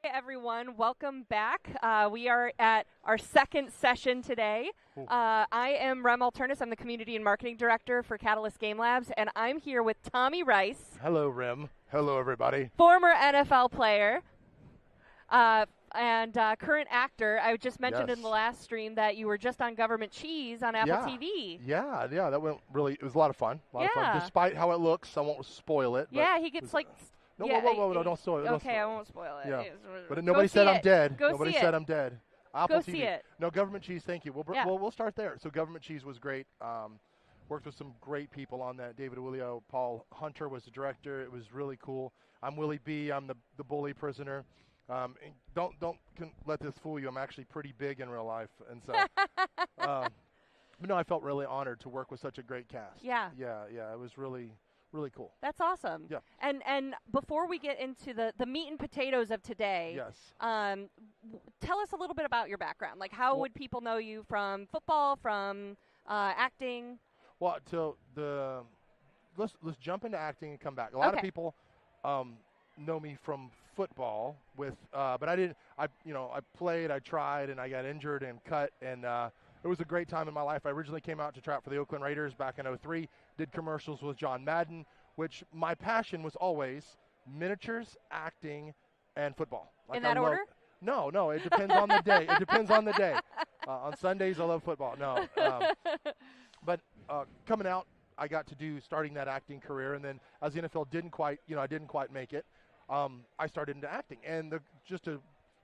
Hi, everyone. Welcome back. We are at our second session today. I am Rem Alternis. I'm the Community and Marketing Director for catalystgamelabs, and I'm here with Tommy Rice. Hello, Rem. Hello, everybody. Former NFL player and current actor. I just mentioned in the last stream that you were just on Government Cheese on Apple TV. Yeah, that went really, it was a lot of fun. A lot of fun. Despite how it looks, I won't spoil it. Yeah, he gets No, yeah, whoa, don't spoil it. Okay, I won't spoil it. Yeah. But nobody said I'm dead. Nobody said I'm dead. Apple Go TV. see it. No, Government Cheese, thank you. We'll start there. So Government Cheese was great. Worked with some great people on that. David Willio, Paul Hunter was the director. It was really cool. I'm Willie B. I'm the bully prisoner. Don't let this fool you. I'm actually pretty big in real life. And so, but no, I felt really honored to work with such a great cast. Yeah. Yeah. It was really cool. That's awesome. Yeah. And before we get into the meat and potatoes of today, Yes. Tell us a little bit about your background. Like, how would people know you from football, from acting? Well, let's jump into acting and come back. A lot of people know me from football but I didn't. I played, I tried, and I got injured and cut, and it was a great time in my life. I originally came out to try out for the Oakland Raiders back in '03, did commercials with John Madden, which my passion was always miniatures, acting, and football. Like in that order? No, it depends on the day. It depends on the day. On Sundays, I love football. No. But coming out, I got to starting that acting career, and then as the NFL didn't quite make it, I started into acting. And just a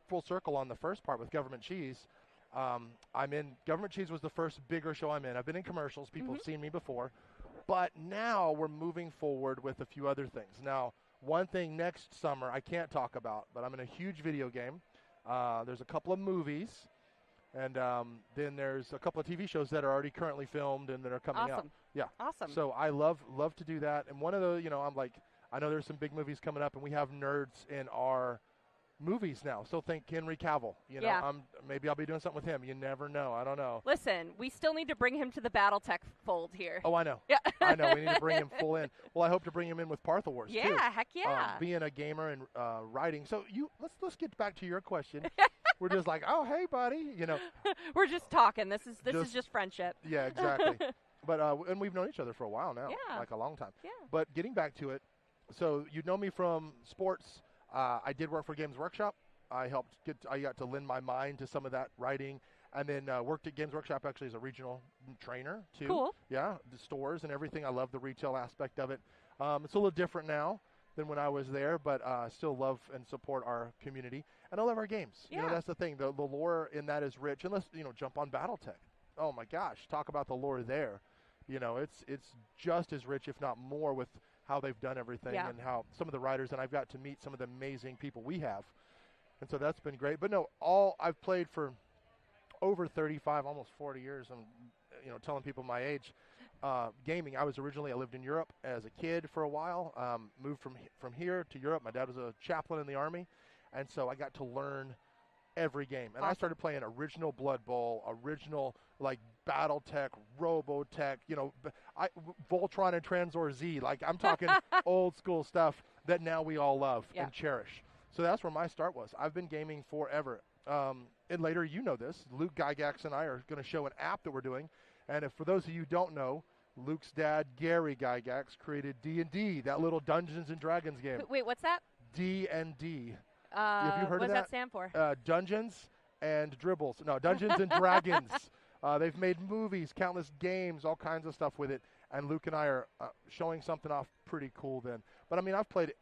full circle on the first part with Government Cheese, Government Cheese was the first bigger show I'm in. I've been in commercials. People have seen me before. But now we're moving forward with a few other things. Now, one thing next summer I can't talk about, but I'm in a huge video game. There's a couple of movies. And then there's a couple of TV shows that are already currently filmed and that are coming out. Yeah. Awesome. So I love to do that. And one of those, I'm like, I know there's some big movies coming up, and we have nerds in our movies now. So think Henry Cavill. Maybe I'll be doing something with him. You never know. I don't know. Listen, we still need to bring him to the BattleTech fold here. Oh, I know. Yeah. I know. We need to bring him full in. Well, I hope to bring him in with Partha Wars too. Yeah, heck yeah. Being a gamer and writing. So let's get back to your question. We're just like, oh, hey, buddy. We're just talking. This is just friendship. Yeah, exactly. But and we've known each other for a while now. Yeah. Like a long time. Yeah. But getting back to it, so you know me from sports. I did work for Games Workshop. I got to lend my mind to some of that writing, and then worked at Games Workshop actually as a regional trainer too. Cool. Yeah, the stores and everything. I love the retail aspect of it. It's a little different now than when I was there, but still love and support our community, and I love our games. Yeah. That's the thing. The lore in that is rich. And let's jump on BattleTech. Oh my gosh, talk about the lore there. It's just as rich, if not more, with how they've done everything and how some of the writers, and I've got to meet some of the amazing people we have. And so that's been great. But no, I've played for over 35, almost 40 years. I'm, telling people my age. Gaming, I lived in Europe as a kid for a while, moved from here to Europe. My dad was a chaplain in the Army. And so I got to learn every game. And I started playing original Blood Bowl, original like BattleTech, Robotech, Voltron and Transor Z. Like I'm talking old school stuff that now we all love and cherish. So that's where my start was. I've been gaming forever. And later, this, Luke Gygax and I are going to show an app that we're doing. And for those of you who don't know, Luke's dad, Gary Gygax, created D&D, that little Dungeons & Dragons game. Wait, what's that? D&D. Have you heard of that? What does that stand for? Dungeons and Dribbles. No, Dungeons and Dragons. They've made movies, countless games, all kinds of stuff with it. And Luke and I are showing something off pretty cool then. But, I've played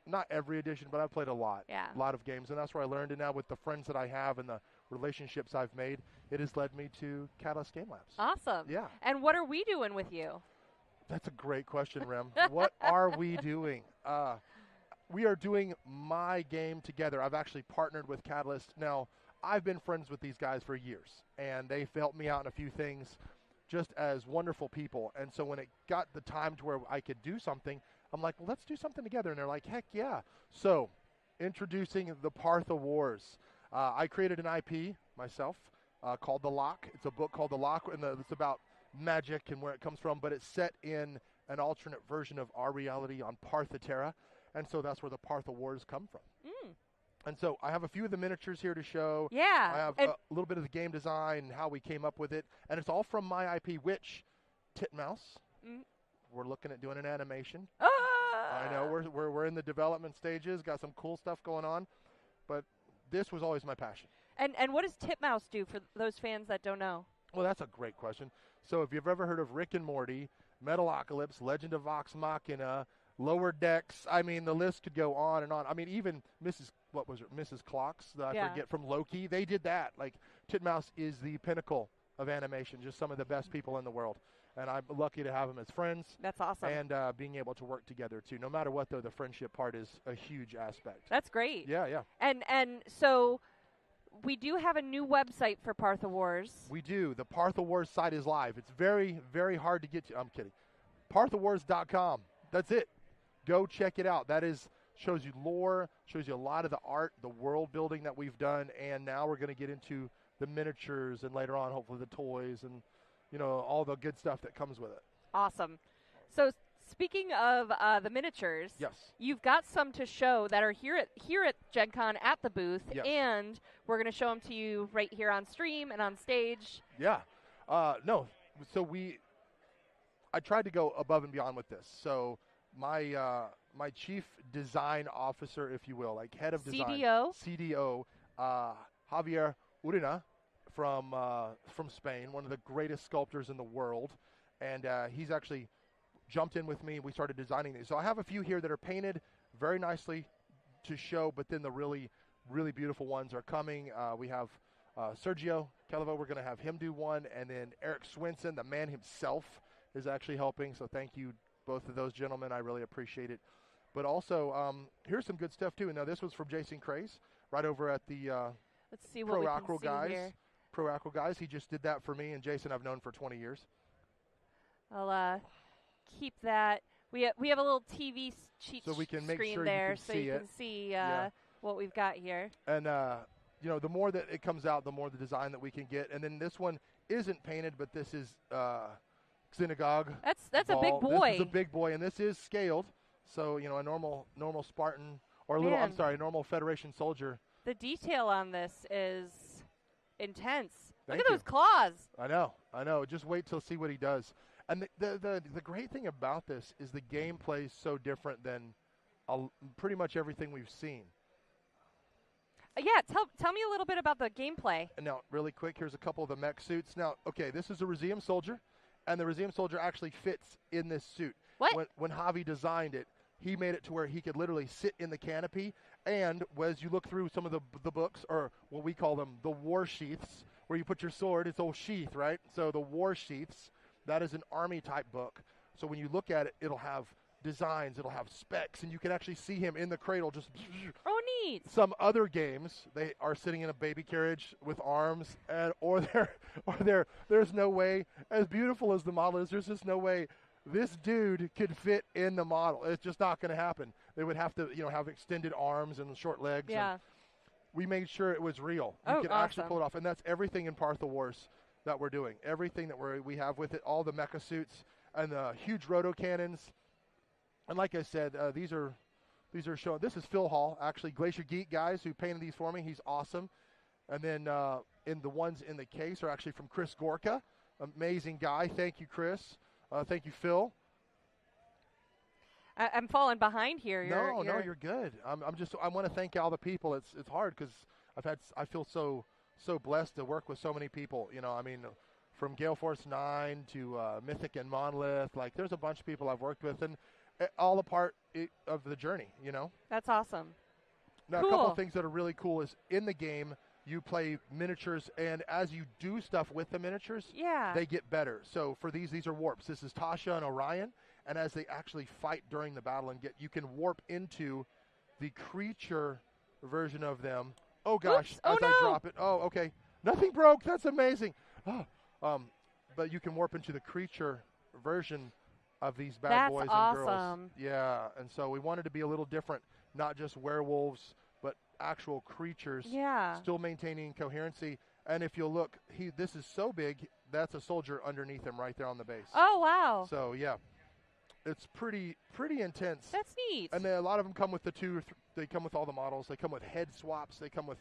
not every edition, but I've played a lot. Yeah. A lot of games. And that's where I learned. And now with the friends that I have and the relationships I've made, it has led me to catalystgamelabs. Awesome. Yeah. And what are we doing with you? That's a great question, Rem. What are we doing? We are doing my game together. I've actually partnered with Catalyst. Now, I've been friends with these guys for years, and they've helped me out in a few things just as wonderful people. And so when it got the time to where I could do something, I'm like, well, let's do something together. And they're like, heck yeah. So introducing the Partha Wars. I created an IP myself called The Lock. It's a book called The Lock, and it's about magic and where it comes from, but it's set in an alternate version of our reality on Partha Terra. And so that's where the Partha Wars come from. And so I have a few of the miniatures here to show. Yeah. I have a little bit of the game design and how we came up with it. And it's all from my IP, which, Titmouse, we're looking at doing an animation. I know we're in the development stages, got some cool stuff going on. But this was always my passion. And what does Titmouse do for those fans that don't know? Well, that's a great question. So if you've ever heard of Rick and Morty, Metalocalypse, Legend of Vox Machina, Lower Decks, I mean, the list could go on and on. I mean, even Mrs. Clocks, I forget, from Loki, they did that. Like, Titmouse is the pinnacle of animation, just some of the best people in the world. And I'm lucky to have them as friends. That's awesome. And being able to work together, too. No matter what, though, the friendship part is a huge aspect. That's great. Yeah. And so we do have a new website for Partha Wars. We do. The Partha Wars site is live. It's very, very hard to get to. I'm kidding. ParthaWars.com. That's it. Go check it out. That shows you lore, shows you a lot of the art, the world building that we've done, and now we're going to get into the miniatures and later on, hopefully, the toys and, all the good stuff that comes with it. Awesome. So speaking of the miniatures, yes, you've got some to show that are here at Gen Con at the booth, yes, and we're going to show them to you right here on stream and on stage. Yeah. No. So I tried to go above and beyond with this. So my chief design officer, if you will, like head of design, CDO, Javier Urena from Spain, one of the greatest sculptors in the world, and he's actually jumped in with me. We started designing these. So I have a few here that are painted very nicely to show, but then the really, really beautiful ones are coming. We have Sergio Calivo. We're going to have him do one, and then Eric Swinson, the man himself, is actually helping. So thank you, both of those gentlemen. I really appreciate it. But also, here's some good stuff, too. And now this was from Jason Craze, right over at the Let's see what Pro Acro here. Pro Acro guys. He just did that for me, and Jason I've known for 20 years. I'll keep that. We have a little TV cheat so we can make screen sure there, so you can see what we've got here. And the more that it comes out, the more the design that we can get. And then this one isn't painted, but this is Synagogue. That's a big boy. This is a big boy, and this is scaled. So a normal Spartan or a normal Federation soldier. The detail on this is intense. Look at those claws. I know. Just wait till see what he does. And the great thing about this is the gameplay is so different than pretty much everything we've seen. Tell me a little bit about the gameplay. And now, really quick, here's a couple of the mech suits. Now, okay, this is a Reseum soldier, and the Reseum soldier actually fits in this suit. What? When Javi designed it, he made it to where he could literally sit in the canopy, and as you look through some of the books, or what we call them, the war sheaths, where you put your sword, it's old sheath, right? So the war sheaths, that is an army-type book. So when you look at it, it'll have designs, it'll have specs, and you can actually see him in the cradle just... Oh, neat. Some other games, they are sitting in a baby carriage with arms, there's no way, as beautiful as the model is, there's just no way this dude could fit in the model. It's just not going to happen. They would have to, have extended arms and short legs. Yeah. And we made sure it was real. You could actually pull it off, and that's everything in Partha Wars that we're doing. Everything that we have with it, all the mecha suits and the huge roto cannons. And like I said, these are shown. This is Phil Hall, actually, Glacier Geek guys who painted these for me. He's awesome. And then in the ones in the case are actually from Chris Gorka, amazing guy. Thank you, Chris. Thank you, Phil. I'm falling behind here. No, you're good. I want to thank all the people. It's hard because I feel so blessed to work with so many people. From Gale Force 9 to Mythic and Monolith. Like, there's a bunch of people I've worked with, and all a part of the journey. That's awesome. Now, cool. A couple of things that are really cool is in the game, you play miniatures, and as you do stuff with the miniatures, they get better. So for these are warps. This is Tasha and Orion, and as they actually fight during the battle and you can warp into the creature version of them. Oh gosh, I drop it. Oh, okay. Nothing broke. That's amazing. But you can warp into the creature version of these bad boys and girls. Yeah, and so we wanted to be a little different, not just werewolves, but actual creatures, still maintaining coherency. And if you'll look, this is so big, that's a soldier underneath him right there on the base. Oh, wow. So, yeah. It's pretty intense. That's neat. And then a lot of them come with they come with all the models. They come with head swaps. They come with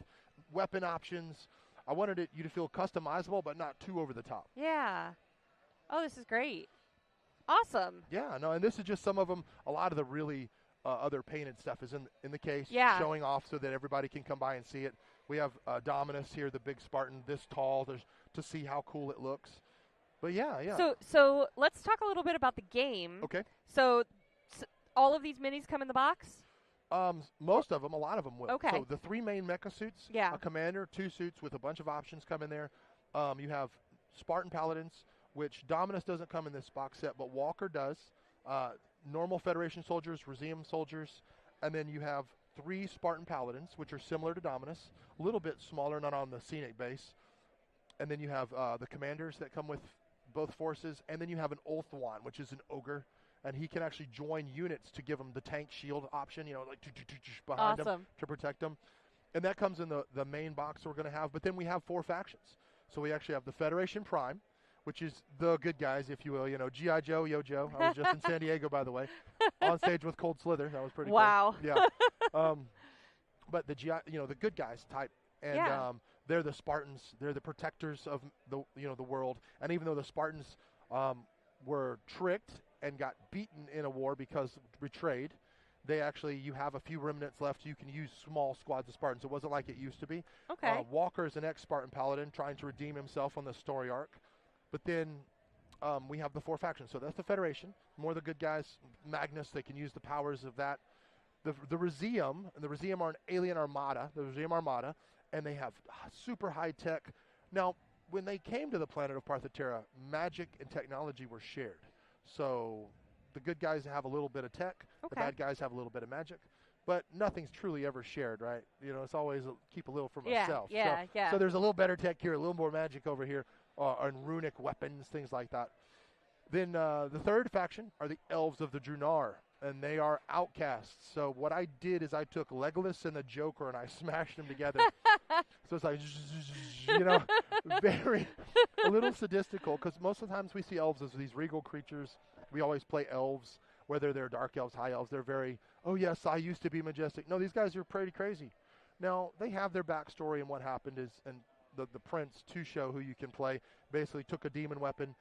weapon options. I wanted you to feel customizable, but not too over the top. Yeah. Oh, this is great. Awesome. Yeah, no, and this is just some of them. A lot of the really other painted stuff is in the case, showing off so that everybody can come by and see it. We have Dominus here, the big Spartan, this tall, to see how cool it looks. But yeah. So let's talk a little bit about the game. Okay. So all of these minis come in the box? Most of them, a lot of them will. Okay. So the 3 main mecha suits, a commander, 2 suits with a bunch of options come in there. You have Spartan Paladins, which Dominus doesn't come in this box set, but Walker does. Normal Federation soldiers, Reseum soldiers, and then you have 3 Spartan Paladins, which are similar to Dominus, a little bit smaller, not on the scenic base. And then you have the commanders that come with both forces, and then you have an Ulthuan, which is an ogre, and he can actually join units to give them the tank shield option, like behind them to protect them. And that comes in the main box we're going to have. But then we have 4 factions. So we actually have the Federation Prime, which is the good guys, if you will. G.I. Joe, Yo Joe. I was just in San Diego, by the way, on stage with Cold Slither. That was pretty cool. Wow. Yeah. But the the good guys type, and they're the Spartans. They're the protectors of the world. And even though the Spartans were tricked and got beaten in a war because betrayed, you have a few remnants left. You can use small squads of Spartans. It wasn't like it used to be. Okay. Walker is an ex-Spartan Paladin trying to redeem himself on the story arc. But then we have the 4 factions. So that's the Federation. More the good guys. Magnus, they can use the powers of that. The Reseum, and the Reseum are an alien armada, the Reseum Armada, and they have super high tech. Now, when they came to the planet of Partha, magic and technology were shared. So the good guys have a little bit of tech, the bad guys have a little bit of magic, but nothing's truly ever shared, right? It's always keep a little for myself. So there's a little better tech here, a little more magic over here, and runic weapons, things like that. Then the 3rd faction are the Elves of the Drunar, and they are outcasts. So what I did is I took Legolas and the Joker and I smashed them together. So it's like, very a little sadistical, because most of the times we see elves as these regal creatures. We always play elves, whether they're dark elves, high elves. They're very, oh yes, I used to be majestic. No, these guys are pretty crazy. Now, they have their backstory, and what happened is, and the prince, Tusho, who you can play, basically took a demon weapon,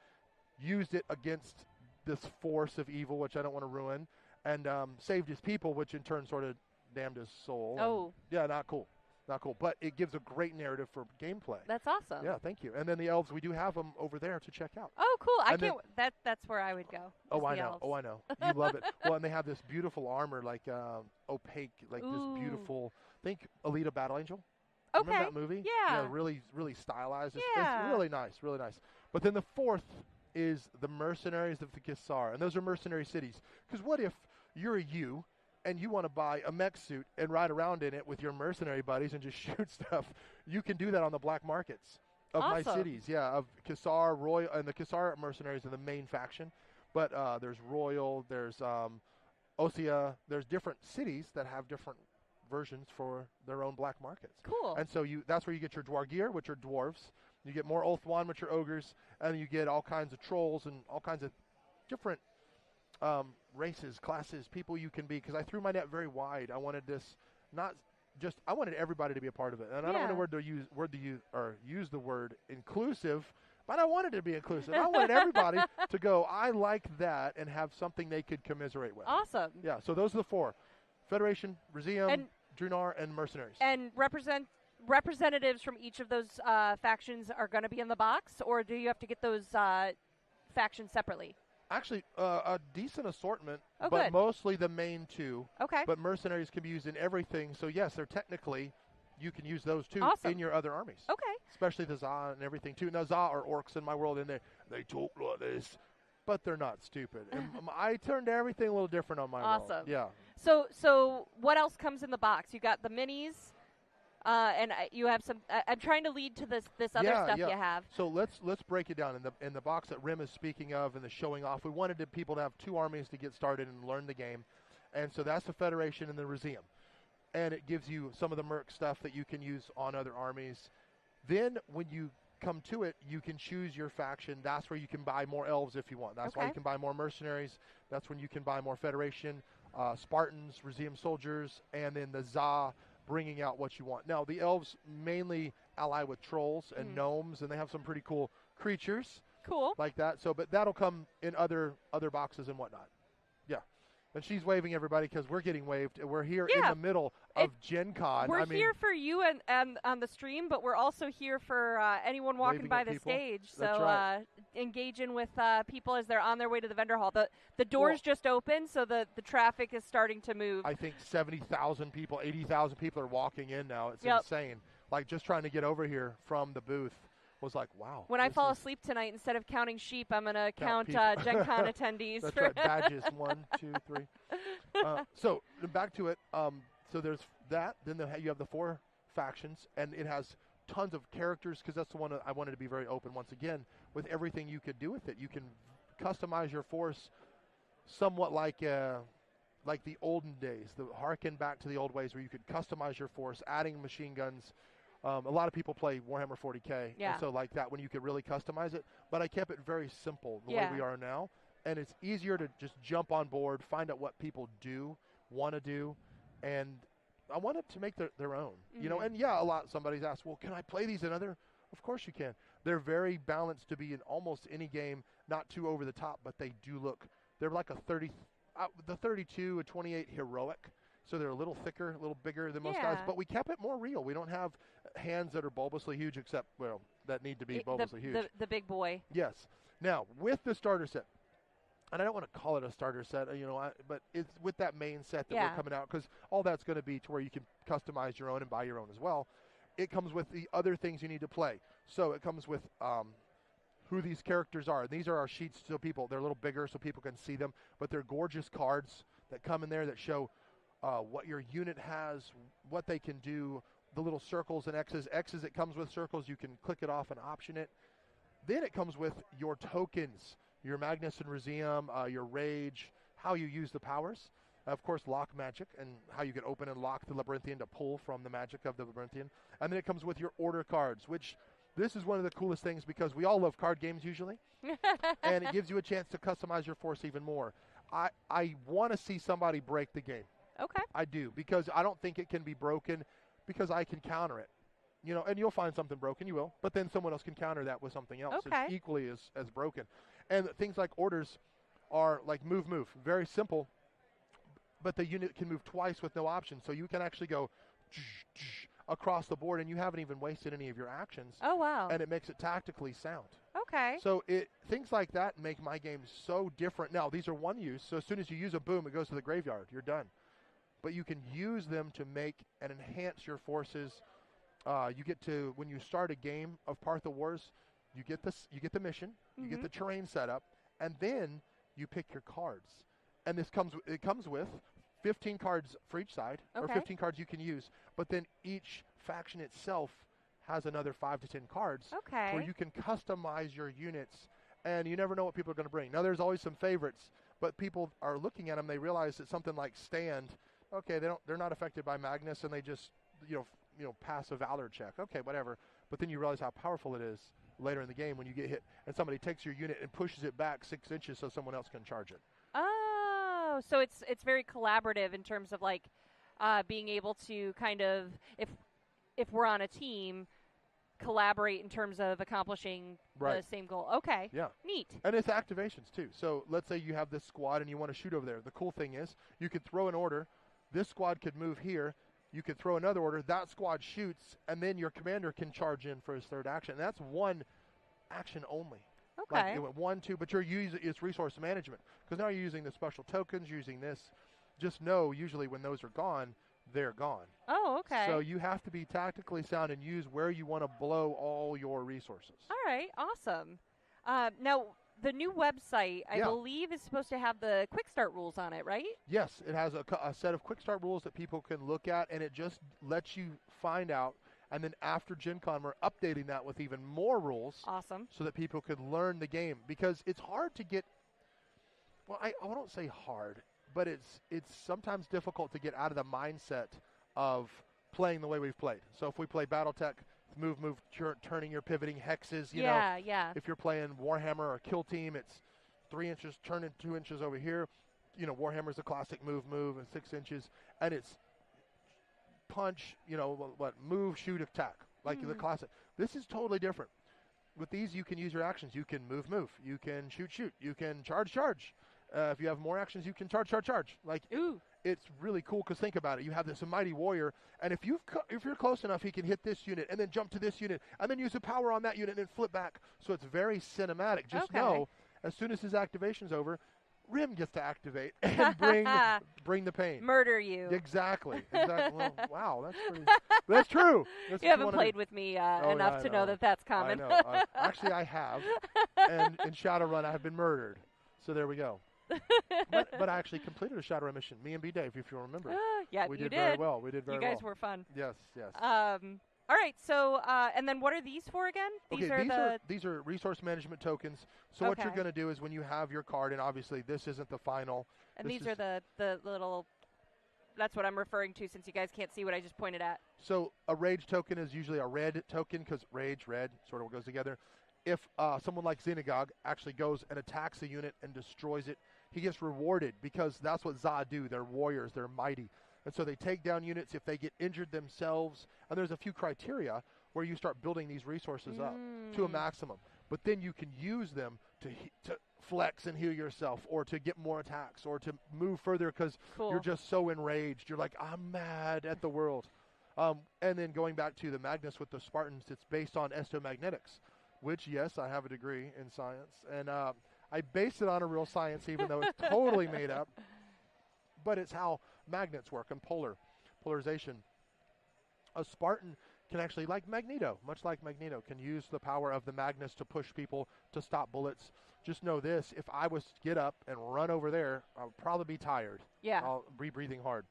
used it against this force of evil, which I don't want to ruin, and saved his people, which in turn sort of damned his soul. Oh. Yeah, not cool. Not cool. But it gives a great narrative for gameplay. That's awesome. Yeah, thank you. And then the elves, we do have them over there to check out. Oh, cool. That's where I would go. Oh, I know. Oh, I know. You love it. Well, and they have this beautiful armor, like opaque, like this beautiful, think Alita Battle Angel. Okay. Remember that movie? Yeah. Really, really stylized. It's really nice, really nice. But then the 4th is the mercenaries of the Kisar, and those are mercenary cities. Because what if you're a you, and you want to buy a mech suit and ride around in it with your mercenary buddies and just shoot stuff? You can do that on the black markets of my cities. Yeah, of Kisar, Royal, and the Kisar mercenaries are the main faction. But there's Royal, there's Osea, there's different cities that have different versions for their own black markets. Cool. And so that's where you get your Dwargir, which are dwarves. You get more Ulthuan, which are ogres, and you get all kinds of trolls and all kinds of different races, classes, people you can be. Because I threw my net very wide. I wanted this I wanted everybody to be a part of it. And I don't want to use the word inclusive, but I wanted it to be inclusive. I wanted everybody to go, I like that, and have something they could commiserate with. Awesome. Yeah, so those are the 4. Federation, Reseum, Drunar, and mercenaries. And representatives from each of those factions are going to be in the box, or do you have to get those factions separately? Actually, a decent assortment, but good. Mostly the main 2. Okay. But mercenaries can be used in everything. So, yes, they're technically, you can use those too in your other armies. Okay. Especially the Za and everything too. Now, Za are orcs in my world, and they talk like this, but they're not stupid. And I turned everything a little different on my world. Awesome. Yeah. So what else comes in the box? You got the minis. And you have some. I'm trying to lead to this other stuff you have. So let's break it down in the box that Rim is speaking of and the showing off. We wanted people to have 2 armies to get started and learn the game, and so that's the Federation and the Reseum, and it gives you some of the merc stuff that you can use on other armies. Then when you come to it, you can choose your faction. That's where you can buy more elves if you want. That's why you can buy more mercenaries. That's when you can buy more Federation, Spartans, Reseum soldiers, and then the Za bringing out what you want. Now, the elves mainly ally with trolls and gnomes, and they have some pretty cool creatures. Cool. Like that. So, but that'll come in other boxes and whatnot. Yeah. And she's waving everybody because we're getting waved. And we're here in the middle of Gen Con. We're here for you and on the stream, but we're also here for anyone walking by the stage. That's so right. engaging with people as they're on their way to the vendor hall. The doors just opened, so the traffic is starting to move. I think 70,000 people, 80,000 people are walking in now. It's insane. Like just trying to get over here from the booth was like, wow. When I fall asleep tonight, instead of counting sheep, I'm going to count Gen Con attendees. That's right. Badges, 1, 2, 3. So back to it. So there's that. Then you have the 4 factions, and it has tons of characters because that's the one I wanted to be very open once again with everything you could do with it. You can customize your force somewhat like the olden days, harken back to the old ways where you could customize your force, adding machine guns. A lot of people play Warhammer 40K, and so like that when you could really customize it. But I kept it very simple the way we are now, and it's easier to just jump on board, find out what people want to do, and I wanted to make their own. You know, and somebody's asked, well, can I play these in other? Of course you can. They're very balanced to be in almost any game, not too over the top, but they do look. They're like the 32 and 28 heroic. So they're a little thicker, a little bigger than most guys, but we kept it more real. We don't have hands that are bulbously huge, except, that need to be bulbously huge. The big boy. Yes. Now, with the starter set, and I don't want to call it a starter set, but it's with that main set that we're coming out, because all that's going to be to where you can customize your own and buy your own as well. It comes with the other things you need to play. So it comes with who these characters are. And these are our sheets, so they're a little bigger so people can see them, but they're gorgeous cards that come in there that show what your unit has, what they can do, the little circles and X's. X's, it comes with circles. You can click it off and option it. Then it comes with your tokens, your Magnus and Reseum, your Rage, how you use the powers. Of course, lock magic and how you can open and lock the Labyrinthian to pull from the magic of the Labyrinthian. And then it comes with your order cards, which this is one of the coolest things because we all love card games usually. And it gives you a chance to customize your force even more. I want to see somebody break the game. Okay. I do, because I don't think it can be broken because I can counter it. And you'll find something broken, you will, but then someone else can counter that with something else. Okay. It's equally as broken. And things like orders are like move, very simple, but the unit can move twice with no option. So you can actually go across the board and you haven't even wasted any of your actions. Oh, wow. And it makes it tactically sound. Okay. So things like that make my game so different. Now, these are one use, so as soon as you use a boom, it goes to the graveyard. You're done. But you can use them to make and enhance your forces. You get to, when you start a game of Partha Wars, you get the mission, you get the terrain set up, and then you pick your cards. And it comes with 15 cards for each side, or 15 cards you can use. But then each faction itself has another 5 to 10 cards where you can customize your units, and you never know what people are going to bring. Now, there's always some favorites, but people are looking at them. They realize that something like Stand, they're not affected by Magnus, and they just pass a Valor check. Okay, whatever. But then you realize how powerful it is later in the game when you get hit and somebody takes your unit and pushes it back 6 inches so someone else can charge it. Oh, so it's very collaborative in terms of like being able to kind of, if we're on a team, collaborate in terms of accomplishing the same goal. Okay. Yeah. Neat. And it's activations too. So let's say you have this squad and you want to shoot over there. The cool thing is you could throw an order. This squad could move here. You could throw another order. That squad shoots, and then your commander can charge in for his third action. And that's one action only. Okay. Like 1, 2, but you're using it's resource management because now you're using the special tokens, using this. Just know usually when those are gone, they're gone. Oh, okay. So you have to be tactically sound and use where you want to blow all your resources. All right, awesome. Now, the new website, I believe, is supposed to have the quick start rules on it, right? Yes, it has a set of quick start rules that people can look at, and it just lets you find out. And then after Gen Con, we're updating that with even more rules. Awesome. So that people could learn the game. Because it's hard to get, well, I won't say hard, but it's sometimes difficult to get out of the mindset of playing the way we've played. So if we play Battletech move, turning your pivoting hexes. You yeah, know, yeah. if you're playing Warhammer or Kill Team, it's 3 inches, turning 2 inches over here. You know, Warhammer's a classic move, and 6 inches, and it's punch. You know, move, shoot, attack, like the classic. This is totally different. With these, you can use your actions. You can move. You can shoot. You can charge. If you have more actions, you can charge. Like, it's really cool because think about it. You have this mighty warrior, and if you're close enough, he can hit this unit and then jump to this unit and then use the power on that unit and then flip back. So it's very cinematic. Just know, as soon as his activation's over, Rim gets to activate and bring the pain. Murder you. Exactly. Well, wow, that's pretty. That's true. That's you haven't played with me enough to know that that's common. I know. Actually, I have. And in Shadowrun, I have been murdered. So there we go. but I actually completed a Shadowrun mission. Me and B-Dave, if you remember. Yeah, we did very well. We did very well. You guys were fun. Yes. All right, so and then what are these for again? These are resource management tokens. So what you're going to do is when you have your card, and obviously this isn't the final. And these are the little. That's what I'm referring to, since you guys can't see what I just pointed at. So a rage token is usually a red token because rage, red, sort of goes together. If someone like Xenagog actually goes and attacks a unit and destroys it, he gets rewarded because that's what Za do. They're warriors. They're mighty. And so they take down units if they get injured themselves. And there's a few criteria where you start building these resources up to a maximum. But then you can use them to flex and heal yourself, or to get more attacks, or to move further because you're just so enraged. You're like, I'm mad at the world. And then going back to the Magnus with the Spartans, it's based on estomagnetics, which, yes, I have a degree in science. And I based it on a real science, even though it's totally made up. But it's how magnets work and polarization. A Spartan can actually, much like Magneto, can use the power of the Magnus to push people to stop bullets. Just know this, if I was to get up and run over there, I'll probably be tired. Yeah. I'll be breathing hard.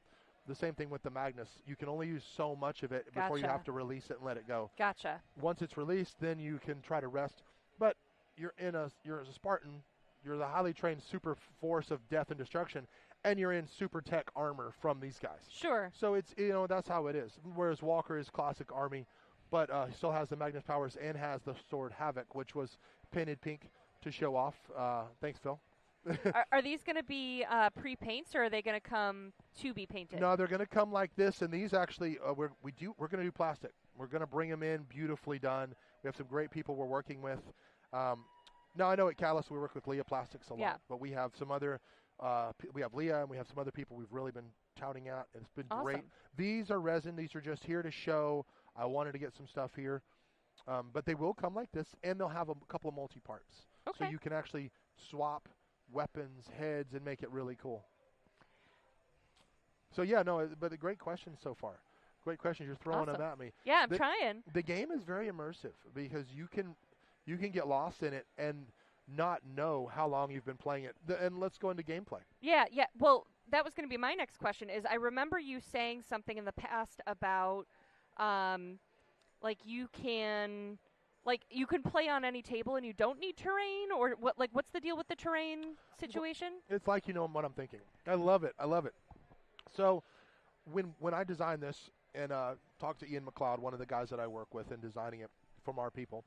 The same thing with the Magnus. You can only use so much of it before you have to release it and let it go. Gotcha. Once it's released, then you can try to rest. But you're a Spartan, you're the highly trained super force of death and destruction, and you're in super tech armor from these guys. Sure. So it's, that's how it is. Whereas Walker is classic army, but he still has the Magnus powers and has the sword Havoc, which was painted pink to show off. Thanks, Phil. Are these going to be pre-paints, or are they going to come to be painted? No, they're going to come like this, and these actually we're going to do plastic. We're going to bring them in beautifully done. We have some great people we're working with. Now I know at Catalyst we work with Leah Plastics a lot, but we have some other. We have Leah, and we have some other people we've really been touting out, and it's been great. These are resin. These are just here to show. I wanted to get some stuff here, but they will come like this, and they'll have a couple of multi-parts. Okay. So you can actually swap weapons, heads, and make it really cool. So yeah, no, but a great question so far. Great questions. You're throwing them at me. Yeah, I'm trying. The game is very immersive because you can get lost in it and not know how long you've been playing it. And let's go into gameplay. Yeah. Well, that was going to be my next question. Is I remember you saying something in the past about, you can play on any table and you don't need terrain, or what? Like, what's the deal with the terrain situation? It's like what I'm thinking. I love it. So, when I designed this and talked to Ian McLeod, one of the guys that I work with in designing it from our people,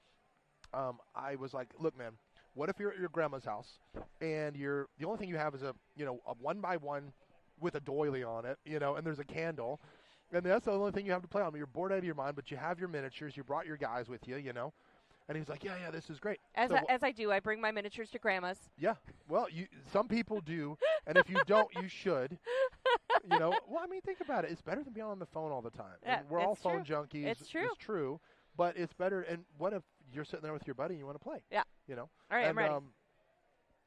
I was like, look, man. What if you're at your grandma's house and the only thing you have is a 1x1 with a doily on it, and there's a candle, and that's the only thing you have to play on. You're bored out of your mind, but you have your miniatures. You brought your guys with you, And he's like, yeah, this is great. As I do, I bring my miniatures to grandma's. Yeah, well, some people do, and if you don't, you should. Well, I mean, think about it. It's better than being on the phone all the time. Yeah, we're all phone junkies. It's true. It's true, but it's better. And what if you're sitting there with your buddy and you want to play? Yeah. All right, I'm ready. One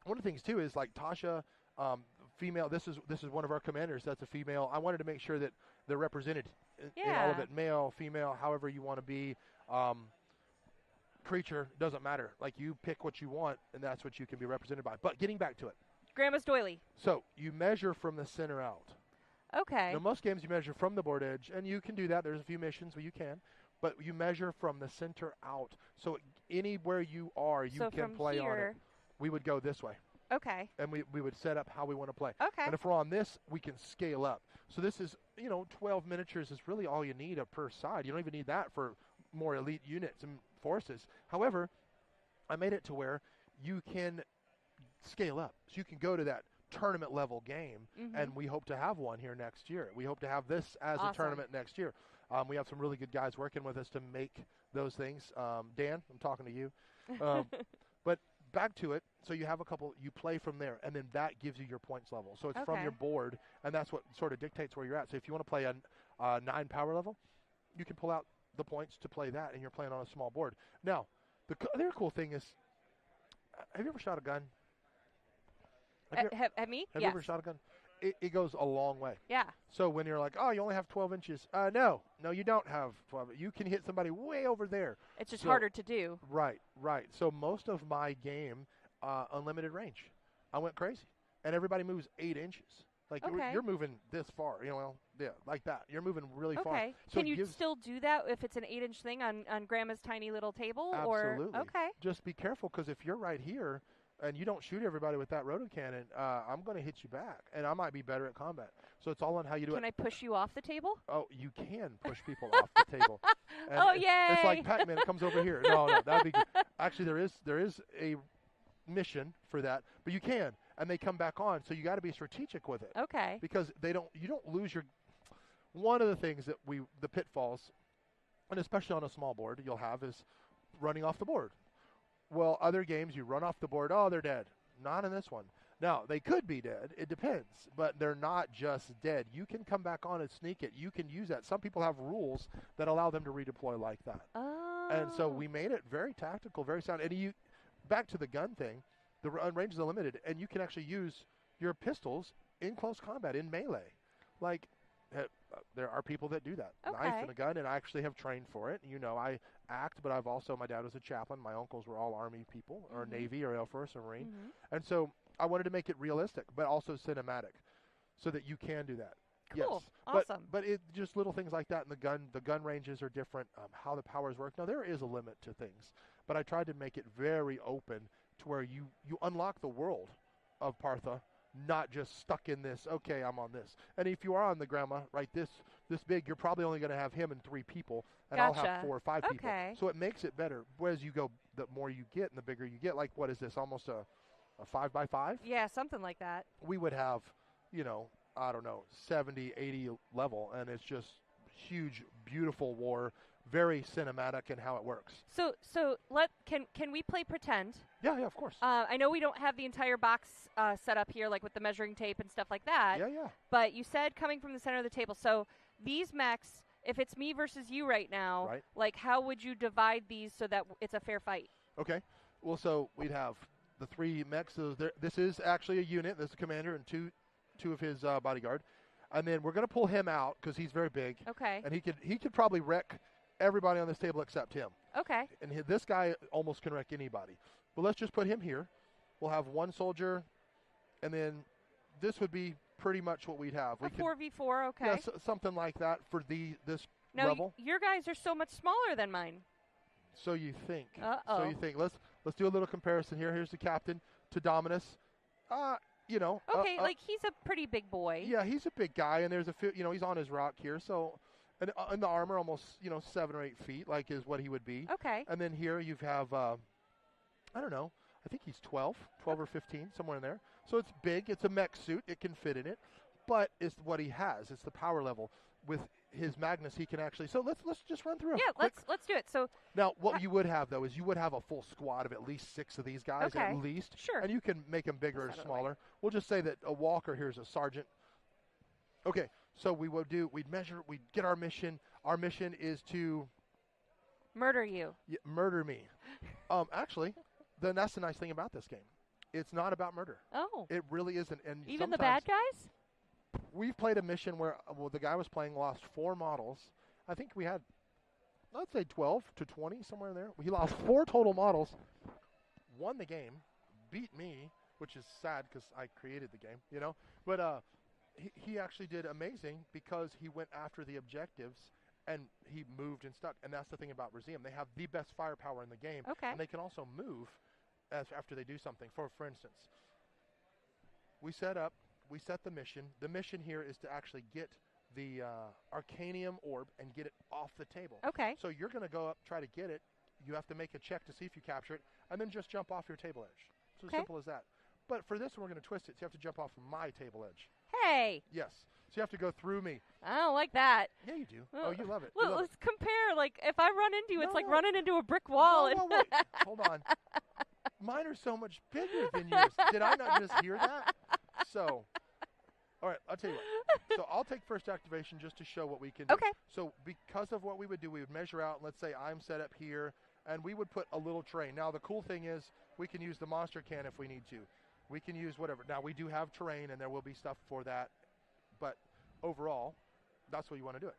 of the things too is like Tasha, female. This is one of our commanders. That's a female. I wanted to make sure that they're represented in all of it. Male, female, however you want to be. Creature doesn't matter. Like, you pick what you want, and that's what you can be represented by. But getting back to it. Grandma's doily. So you measure from the center out. Okay. Now, most games you measure from the board edge, and you can do that. There's a few missions where you can. But you measure from the center out. So anywhere you are, you can play on it. We would go this way. Okay. And we would set up how we want to play. Okay. And if we're on this, we can scale up. So this is, 12 miniatures is really all you need per side. You don't even need that for more elite units and forces. However, I made it to where you can scale up. So you can go to that tournament level game, and we hope to have one here next year. We hope to have this as a tournament next year. We have some really good guys working with us to make those things. Dan, I'm talking to you. But back to it. So you have a couple, you play from there, and then that gives you your points level. So it's from your board, and that's what sort of dictates where you're at. So if you want to play a 9 power level, you can pull out the points to play that, and you're playing on a small board. Now, the other cool thing is, have you ever shot a gun? Have me? Have you ever shot a gun? It goes a long way. Yeah. So when you're like, oh, you only have 12 inches. No, you don't have 12. You can hit somebody way over there. It's just harder to do. Right. So most of my game, unlimited range. I went crazy. And everybody moves 8 inches. Like you're moving this far, like that. You're moving really far. Okay. So can you still do that if it's an 8-inch thing on Grandma's tiny little table? Absolutely. Okay. Just be careful, because if you're right here, and you don't shoot everybody with that rotocannon, I'm going to hit you back, and I might be better at combat. So it's all on how you do it. Can I push you off the table? Oh, you can push people off the table. And yay! It's like Pac-Man. It comes over here. No, that'd be good. Actually, there is a mission for that, but you can, and they come back on. So you got to be strategic with it. Okay. Because you don't lose your. One of the things that the pitfalls, and especially on a small board, you'll have is running off the board. Well, other games, you run off the board, oh, they're dead. Not in this one. Now, they could be dead. It depends. But they're not just dead. You can come back on and sneak it. You can use that. Some people have rules that allow them to redeploy like that. Oh. And so we made it very tactical, very sound. And back to the gun thing, the range is unlimited, and you can actually use your pistols in close combat, in melee. Like, there are people that do that. Okay. Knife and a gun, and I actually have trained for it. I act, but my dad was a chaplain. My uncles were all Army people, or Navy, or Air Force, or Marine. And so I wanted to make it realistic, but also cinematic, so that you can do that. Cool. Yes. Awesome. But it just little things like that, and the gun ranges are different, how the powers work. Now, there is a limit to things, but I tried to make it very open to where you unlock the world of Partha, not just stuck in this, okay, I'm on this. And if you are on the grandma, right, this big, you're probably only going to have him and 3 people, and I'll have 4 or 5 people. So it makes it better. Whereas you go, the more you get and the bigger you get, like, what is this, almost a 5x5? Yeah, something like that. We would have, I don't know, 70, 80 level, and it's just huge, beautiful war, very cinematic in how it works. So can we play pretend? Yeah, of course. I know we don't have the entire box set up here, like with the measuring tape and stuff like that. Yeah. But you said coming from the center of the table. So these mechs, if it's me versus you right now, like how would you divide these so that it's a fair fight? Okay. Well, so we'd have the 3 mechs. So this is actually a unit. There's a commander and two of his bodyguard. And then we're going to pull him out because he's very big. Okay. And he could probably wreck everybody on this table except him. Okay. And this guy almost can wreck anybody. But let's just put him here. We'll have 1 soldier, and then this would be pretty much what we'd have. A 4v4, okay. Yeah, something like that for this now, level. Your guys are so much smaller than mine. So you think. Uh-oh. So you think. Let's do a little comparison here. Here's the captain to Dominus. Okay, like he's a pretty big boy. Yeah, he's a big guy, and there's he's on his rock here, so. And in the armor, almost 7 or 8 feet, like is what he would be. Okay. And then here you have, I don't know, I think he's 12 or 15, somewhere in there. So it's big. It's a mech suit. It can fit in it. But it's what he has. It's the power level. With his Magnus, he can actually. So let's just run through. Yeah, let's do it. So now, what you would have though is you would have a full squad of at least 6 of these guys, at least. Sure. And you can make them bigger or smaller. We'll just say that a walker here is a sergeant. Okay. So we'd measure, we'd get our mission. Our mission is to murder you. Yeah, murder me. Actually, then that's the nice thing about this game. It's not about murder. Oh. It really isn't. And even the bad guys? We've played a mission where the guy was playing, lost 4 models. I think we had, let's say 12 to 20, somewhere in there. He lost 4 total models, won the game, beat me, which is sad because I created the game, But he actually did amazing because he went after the objectives and he moved and stuck. And that's the thing about Museum. They have the best firepower in the game. Okay. And they can also move after they do something. For instance, we set the mission. The mission here is to actually get the Arcanium orb and get it off the table. Okay. So you're going to go up, try to get it. You have to make a check to see if you capture it, and then just jump off your table edge. It's as simple as that. But for this one, we're going to twist it, so you have to jump off my table edge. Hey! Yes. So you have to go through me. I don't like that. Yeah, you do. Oh, you love it. Well, let's compare. Like, if I run into you, it's like running into a brick wall. No, wait. Hold on. Mine are so much bigger than yours. Did I not just hear that? So, all right, I'll tell you what. So I'll take first activation just to show what we can do. Okay. So because of what we would do, we would measure out, and let's say I'm set up here, and we would put a little terrain. Now, the cool thing is we can use the monster can if we need to. We can use whatever. Now, we do have terrain, and there will be stuff for that. But overall, that's what you want to do it.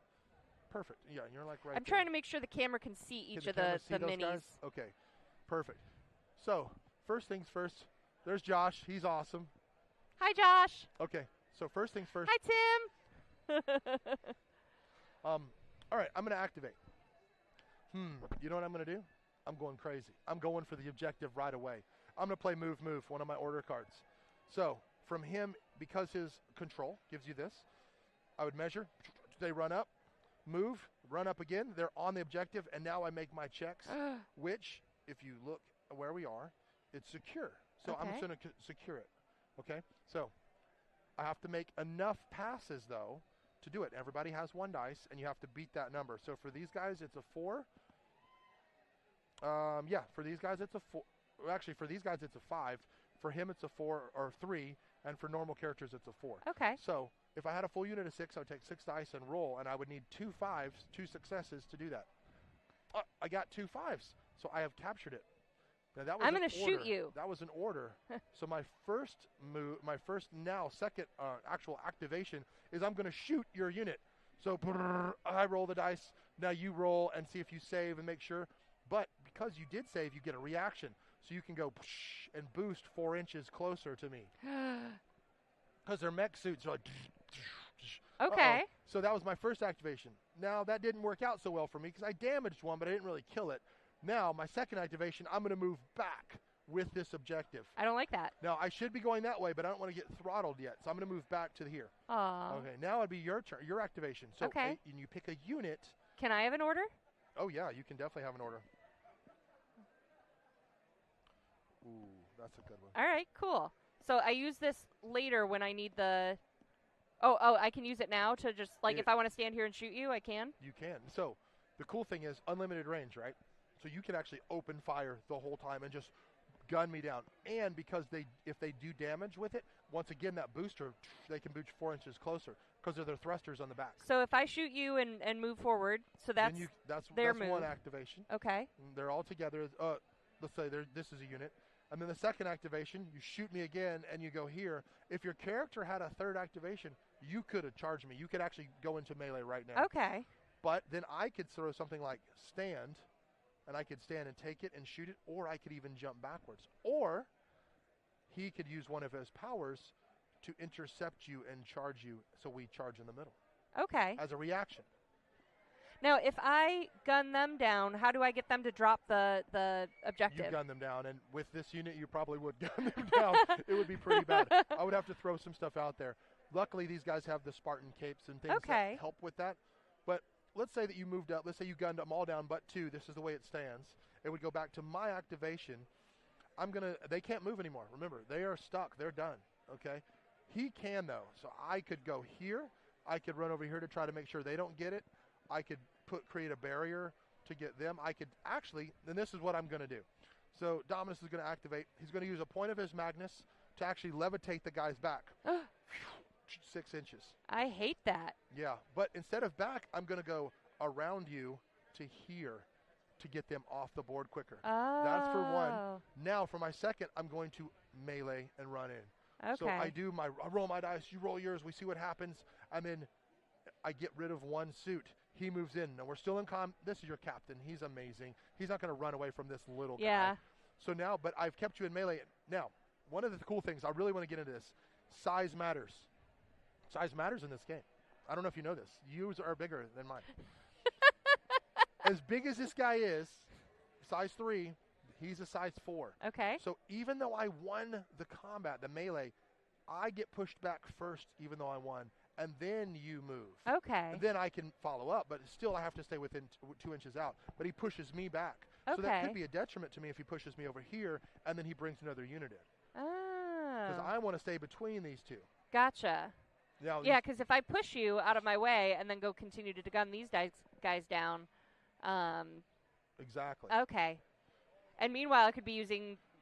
Perfect. Yeah, and you're like right I'm there. trying to make sure the camera can see each of the minis. Guys? Okay, perfect. So, first things first, there's Josh. He's awesome. Hi, Josh. Okay, so first things first. Hi, Tim. All right, I'm going to activate. You know what I'm going to do? I'm going crazy. I'm going for the objective right away. I'm going to play Move, one of my order cards. So, from him, because his control gives you this, I would measure. They run up, move, run up again. They're on the objective, and now I make my checks, which, if you look where we are, it's secure. So I'm just going to secure it. Okay? So I have to make enough passes, though, to do it. Everybody has one dice, and you have to beat that number. So for these guys, it's a 4. Yeah, for these guys, it's a 4. Well, actually, for these guys, it's a 5. For him, it's a 4 or 3. And for normal characters, it's a 4. Okay. So if I had a full unit of 6, I would take 6 dice and roll, and I would need 2 5s, 2 successes to do that. I got 2 5s, so I have captured it. Now that was I'm going to shoot you. That was an order. So my first move, second actual activation is I'm going to shoot your unit. So I roll the dice. Now you roll and see if you save and make sure. But because you did save, you get a reaction. So you can go and boost 4 inches closer to me. Because their mech suits are like... Okay. So that was my first activation. Now, that didn't work out so well for me because I damaged one, but I didn't really kill it. Now, my second activation, I'm going to move back with this objective. I don't like that. Now, I should be going that way, but I don't want to get throttled yet. So I'm going to move back to here. Aww. Okay, now it'd be your turn, your activation. So and you pick a unit. Can I have an order? Oh, yeah, you can definitely have an order. Ooh, that's a good one. All right, cool. So I use this later when I need the... Oh, I can use it now to just, like, if I want to stand here and shoot you, I can? You can. So the cool thing is unlimited range, right? So you can actually open fire the whole time and just gun me down. And because if they do damage with it, once again, that booster, they can boost 4 inches closer because of their thrusters on the back. So if I shoot you and move forward, so that's their move. One activation. Okay. And they're all together. Let's say this is a unit. And then the second activation, you shoot me again, and you go here. If your character had a third activation, you could have charged me. You could actually go into melee right now. Okay. But then I could throw something like stand, and I could stand and take it and shoot it, or I could even jump backwards. Or he could use one of his powers to intercept you and charge you, so we charge in the middle. Okay. As a reaction. Now, if I gun them down, how do I get them to drop the objective? You gun them down, and with this unit, you probably would gun them down. It would be pretty bad. I would have to throw some stuff out there. Luckily, these guys have the Spartan capes and things that help with that. But let's say that you moved up. Let's say you gunned them all down but 2. This is the way it stands. It would go back to my activation. They can't move anymore. Remember, they are stuck. They're done. Okay? He can, though. So I could go here. I could run over here to try to make sure they don't get it. I could create a barrier to get them. I could actually, and this is what I'm going to do. So Dominus is going to activate. He's going to use a point of his Magnus to actually levitate the guys back. 6 inches. I hate that. Yeah, but instead of back, I'm going to go around you to here to get them off the board quicker. Oh. That's for one. Now for my second, I'm going to melee and run in. Okay. So I roll my dice, you roll yours, we see what happens, and then I get rid of one suit. He moves in. Now, we're still in this is your captain. He's amazing. He's not going to run away from this little guy. So now, but I've kept you in melee. Now, one of the cool things, I really want to get into this, size matters. Size matters in this game. I don't know if you know this. Yours are bigger than mine. As big as this guy is, size 3, he's a size 4. Okay. So even though I won the combat, the melee, I get pushed back first even though I won. and then you move. Okay. And then I can follow up, but still I have to stay within 2 inches out. But he pushes me back. Okay. So that could be a detriment to me if he pushes me over here, and then he brings another unit in. Because I want to stay between these two. Gotcha. Now, yeah, because if I push you out of my way and then go continue to gun these guys down. Exactly. Okay. And meanwhile, I could be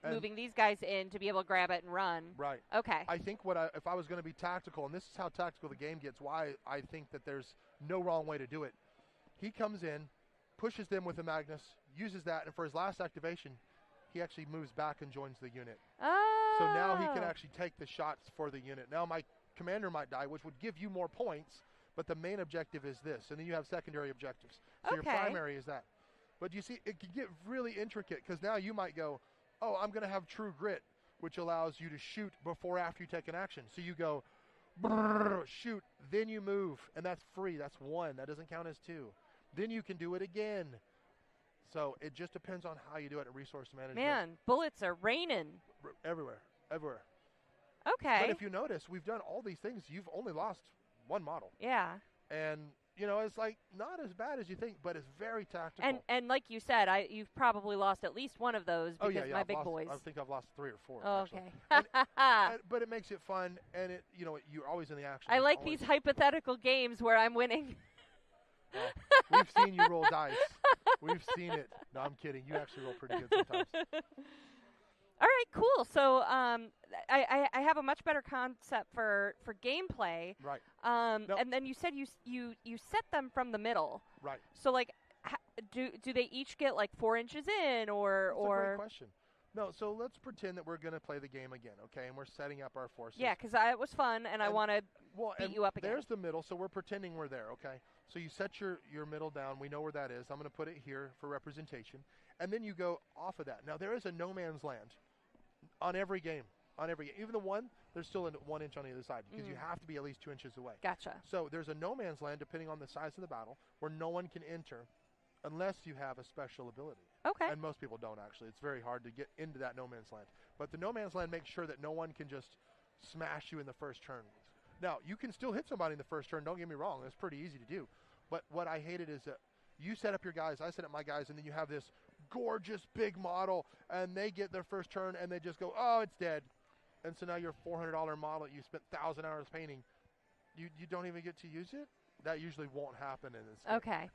moving these guys in to be able to grab it and run. Right. Okay. I think if I was going to be tactical, and this is how tactical the game gets, why I think that there's no wrong way to do it. He comes in, pushes them with a Magnus, uses that, and for his last activation, he actually moves back and joins the unit. Oh. So now he can actually take the shots for the unit. Now my commander might die, which would give you more points, but the main objective is this, and then you have secondary objectives. So your primary is that. But you see, it can get really intricate, because now you might go, oh, I'm going to have true grit, which allows you to shoot before after you take an action. So you go, shoot, then you move, and that's free. That's 1. That doesn't count as 2. Then you can do it again. So it just depends on how you do it in resource management. Man, bullets are raining. Everywhere. Okay. But if you notice, we've done all these things. You've only lost 1 model. Yeah. And, it's like not as bad as you think, but it's very tactical. And like you said, you've probably lost at least one of those because my big boys. I think I've lost 3 or 4. Oh, okay. But it makes it fun, and you're always in the action. I like these hypothetical games where I'm winning. Well, we've seen you roll dice. We've seen it. No, I'm kidding. You actually roll pretty good sometimes. All right, cool. So I have a much better concept for gameplay. Right. And then you said you set them from the middle. Right. So like, do they each get like 4 inches in or? That's a great question. No, so let's pretend that we're going to play the game again, okay? And we're setting up our forces. Yeah, because it was fun, and I want to beat you up again. There's the middle, so we're pretending we're there, okay? So you set your middle down. We know where that is. I'm going to put it here for representation. And then you go off of that. Now, there is a no man's land on every game. Even the one, there's still 1 inch on either side because you have to be at least 2 inches away. Gotcha. So there's a no man's land, depending on the size of the battle, where no one can enter unless you have a special ability. Okay. And most people don't, actually. It's very hard to get into that no man's land. But the no man's land makes sure that no one can just smash you in the first turn. Now, you can still hit somebody in the first turn. Don't get me wrong. That's pretty easy to do. But what I hated is that you set up your guys, I set up my guys, and then you have this gorgeous big model, and they get their first turn, and they just go, oh, it's dead. And so now your $400 model you spent 1,000 hours painting, you don't even get to use it? That usually won't happen in this game. Okay.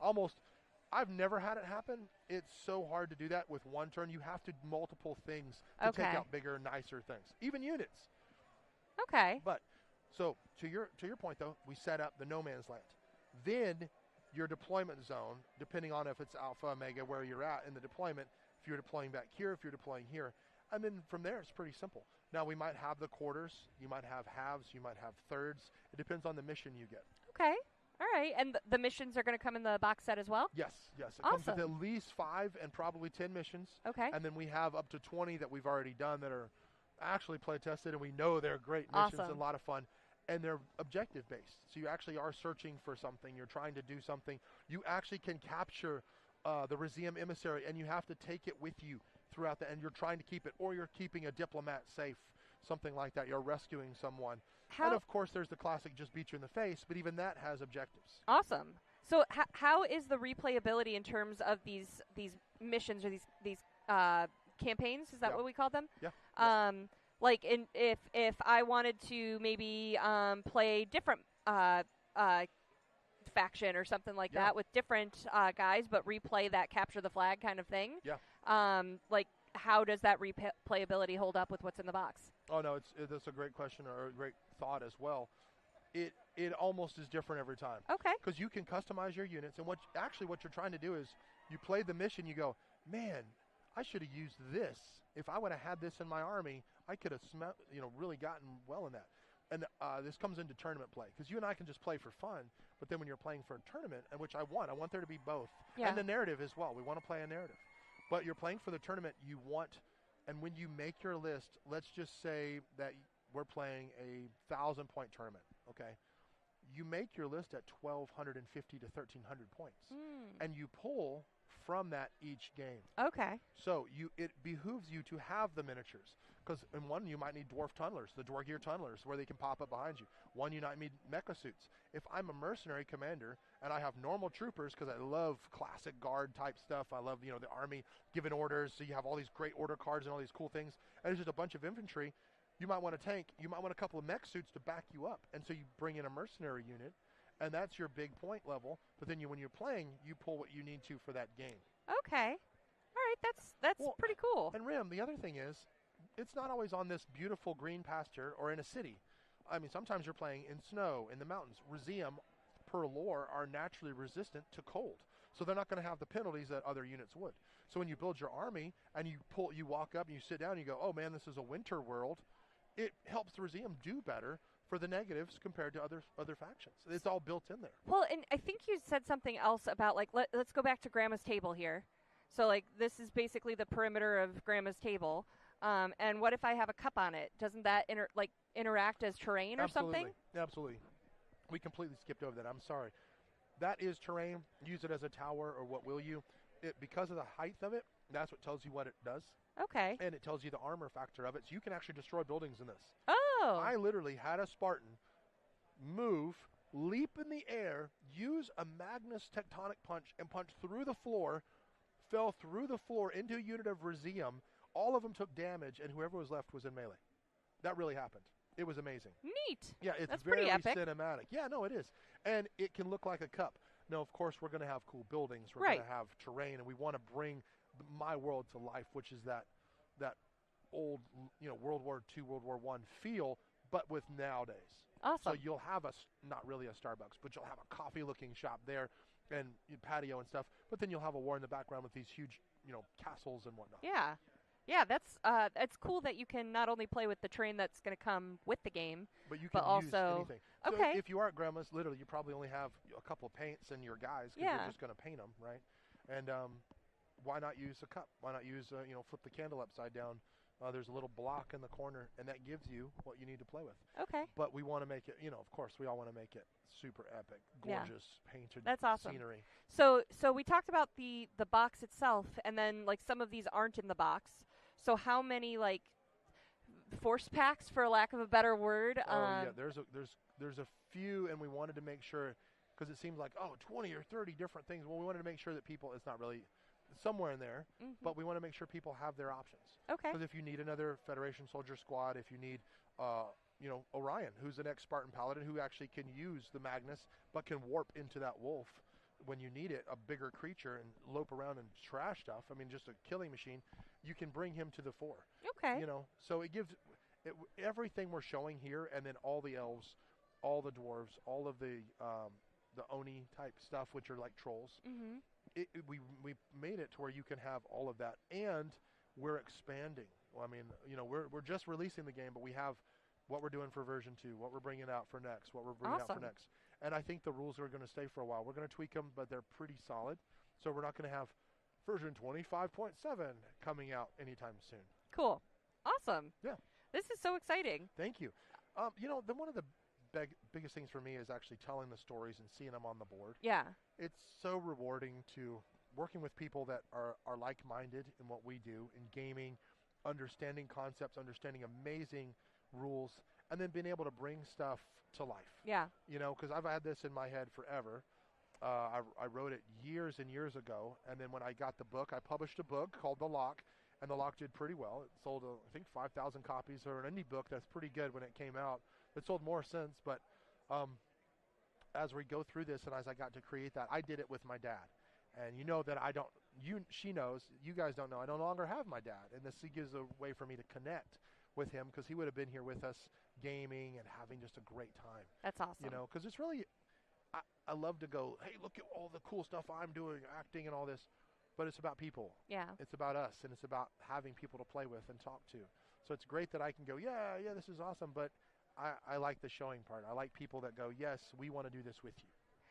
I've never had it happen. It's so hard to do that with 1 turn. You have to multiple things to take out bigger, nicer things, even units. Okay. But so to your point though, we set up the no man's land. Then your deployment zone, depending on if it's alpha, omega, where you're at in the deployment. If you're deploying back here, if you're deploying here, and then from there it's pretty simple. Now we might have the quarters, you might have halves, you might have thirds. It depends on the mission you get. Okay. All right, and the missions are going to come in the box set as well? Yes. It awesome. comes with at least 5 and probably 10 missions. Okay. And then we have up to 20 that we've already done that are actually play tested, and we know they're great missions and a lot of fun. And they're objective based. So you actually are searching for something, you're trying to do something. You actually can capture the Reseum emissary, and you have to take it with you throughout and you're trying to keep it, or you're keeping a diplomat safe, something like that. You're rescuing someone. And of course, there's the classic just beat you in the face, but even that has objectives. Awesome. So how is the replayability in terms of these missions or these campaigns? Is that what we call them? Yeah. Like if I wanted to maybe play different faction or something like that with different guys, but replay that capture the flag kind of thing. Yeah. Like how does that replayability hold up with what's in the box? Oh no, that's a great question or a great thought as well. It almost is different every time. Okay. Because you can customize your units, and what you're trying to do is you play the mission, you go, man, I should have used this. If I would have had this in my army, I could have really gotten well in that. And this comes into tournament play, because you and I can just play for fun, but then when you're playing for a tournament, and which I want there to be both, and the narrative as well. We want to play a narrative. But you're playing for the tournament, and when you make your list, let's just say that we're playing a 1,000-point tournament, okay? You make your list at 1,250 to 1,300 points, and you pull from that each game. Okay. So it behooves you to have the miniatures. Because in one, you might need dwarf tunnelers, the Dwargear tunnelers, where they can pop up behind you. One, you might need mecha suits. If I'm a mercenary commander and I have normal troopers, because I love classic guard type stuff, I love, the army giving orders, so you have all these great order cards and all these cool things, and there's just a bunch of infantry, you might want a tank, you might want a couple of mech suits to back you up. And so you bring in a mercenary unit, and that's your big point level. But then when you're playing, you pull what you need to for that game. Okay. All right, that's pretty cool. And Rim, the other thing is, it's not always on this beautiful green pasture or in a city. I mean, sometimes you're playing in snow, in the mountains. Reseum, per lore, are naturally resistant to cold. So they're not going to have the penalties that other units would. So when you build your army and you walk up and you sit down and you go, oh man, this is a winter world, it helps the Reseum do better for the negatives compared to other factions. It's all built in there. Well, and I think you said something else about, like, let's go back to Grandma's table here. So, like, this is basically the perimeter of Grandma's table. And what if I have a cup on it? Doesn't that interact as terrain or something? Absolutely. We completely skipped over that. I'm sorry. That is terrain. Use it as a tower or what will you. Because of the height of it, that's what tells you what it does. Okay. And it tells you the armor factor of it. So you can actually destroy buildings in this. Oh. I literally had a Spartan move, leap in the air, use a Magnus tectonic punch, and punch through the floor, fell through the floor into a unit of Reseum. All of them took damage, and whoever was left was in melee. That really happened. It was amazing. Neat. Yeah, it's That's very pretty epic. cinematic. Yeah, no, it is. And it can look like a cup. Now, of course, we're going to have cool buildings. We're Right. going to have terrain, and we want to bring my world to life, which is that old, World War II, World War I feel, but with nowadays. Awesome. So you'll have not really a Starbucks, but you'll have a coffee-looking shop there and patio and stuff. But then you'll have a war in the background with these huge, castles and whatnot. Yeah. Yeah, that's cool that you can not only play with the terrain that's going to come with the game, but you can use also anything. So okay. If you are at Grandma's, literally, you probably only have a couple of paints and your guys because you're just going to paint them, right? And why not use a cup? Why not use, flip the candle upside down? There's a little block in the corner, and that gives you what you need to play with. Okay. But we want to make it, of course, we all want to make it super epic, gorgeous, painted That's awesome. scenery. So we talked about the box itself, and then, like, some of these aren't in the box. So how many, like, force packs, for lack of a better word? Yeah, there's a few, and we wanted to make sure, because it seems like 20 or 30 different things. Well, we wanted to make sure that people, it's not really somewhere in there, but we want to make sure people have their options. Okay. Because if you need another Federation soldier squad, if you need Orion, who's an ex-Spartan paladin who actually can use the Magnus but can warp into that wolf when you need it, a bigger creature, and lope around and trash stuff, I mean, just a killing machine, you can bring him to the fore. Okay. So it gives everything we're showing here, and then all the elves, all the dwarves, all of the Oni type stuff, which are like trolls. Mm-hmm. We made it to where you can have all of that, and we're expanding. Well, I mean, we're just releasing the game, but we have what we're doing for version 2, what we're bringing out for next, what we're bringing out for next. And I think the rules are going to stay for a while. We're going to tweak them, but they're pretty solid. So we're not going to have version 25.7 coming out anytime soon. Cool. Awesome. Yeah. This is so exciting. Thank you. One of the biggest things for me is actually telling the stories and seeing them on the board. Yeah. It's so rewarding to working with people that are like-minded in what we do in gaming, understanding concepts, understanding amazing rules, and then being able to bring stuff to life. Yeah. Because I've had this in my head forever. I wrote it years and years ago, and then when I got the book, I published a book called The Lock, and The Lock did pretty well. It sold, I think, 5,000 copies, or an indie book that's pretty good when it came out. It sold more since, but as we go through this and as I got to create that, I did it with my dad. And that she knows, you guys don't know, I no longer have my dad. And this gives a way for me to connect with him, because he would have been here with us gaming and having just a great time. That's awesome. Because it's really, I love to go, hey, look at all the cool stuff I'm doing, acting and all this. But it's about people. Yeah. It's about us, and it's about having people to play with and talk to. So it's great that I can go, yeah, this is awesome, but I like the showing part. I like people that go, yes, we want to do this with you.